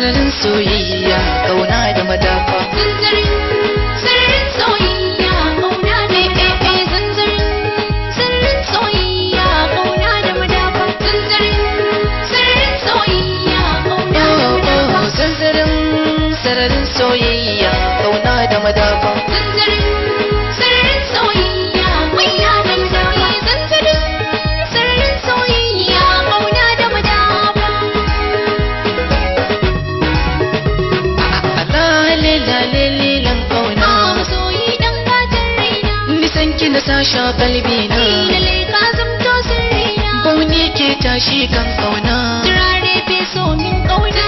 sararin soyayya, ƙauna da madafa. Sararin soyayya, ƙauna da madafa. Sararin soyayya, ƙauna da madafa. Sararin soyayya, ƙauna da madafa. Sararin soyayya, ƙauna da madafa. Na sasha kalbina lalle ka zamto sirrina bauni ke tashi kan ƙauna turare feso min ƙauna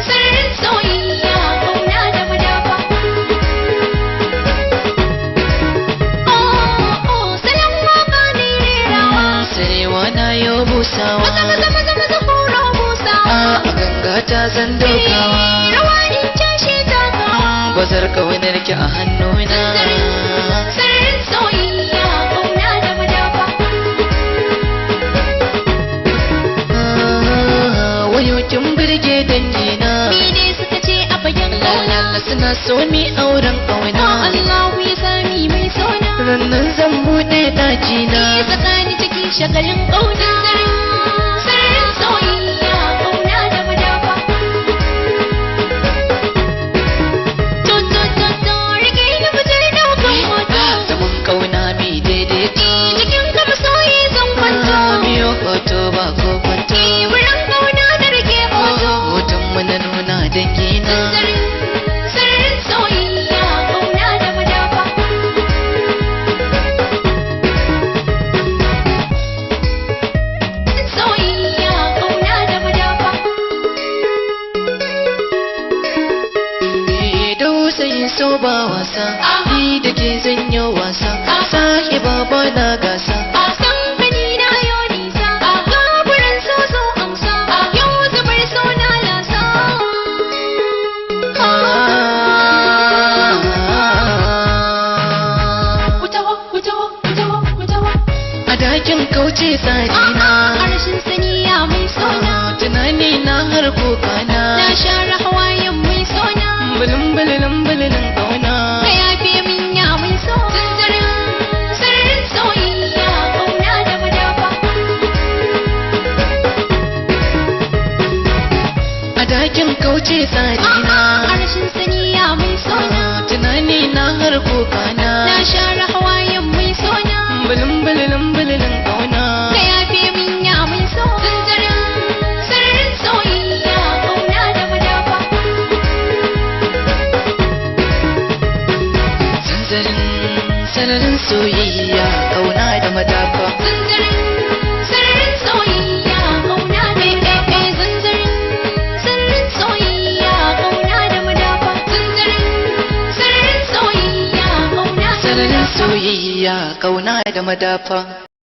sararin soyayya ƙauna da madafa salon waka ne rerawa sarewa na yau busawa maza horo busawa a ganga ta zan daukawa rawa in cashe takawa bazar ƙaunar ki a hannuna kin birge dangina ni ne suka ce a bayan ƙauna suna so mi auren ƙauna Allahu ya sami mai sona rannan zan buɗe ɗakina ni tsakani ciki shagalin ƙauna sararin soyayya ƙauna da madafa to rike ni fitar ɗaukan hoto zaman ƙauna mi daidaito cikin kama soyi zan kwanto miyo hoto ba ko kwanto wurin ƙauna na nuna dangina sararin soyayya ƙauna da madafa soyayya ƙauna da madafa dausayin so ba wasa ni da ke zanyo wasa sahiba ba na gasa dakin kauce tsarina a rashin saniya mai sona tunani na har kokana na share hawayen mai sona bulin ƙauna ka yafe min ya mai so sararin soyayya ƙauna da madafa a dakin kauce tsarina a rashin saniya mai sona tunani na har kokana na share hawayen mai sona bulin ƙauna ka yafe min ya mai so sararin soyayya ƙauna da madafa sararin soyayya ƙauna da madafa sararin soyayya ƙauna da madafa sararin soyayya ƙauna da madafa sararin soyayya ƙauna da madafa sararin soyayya ƙauna da madafa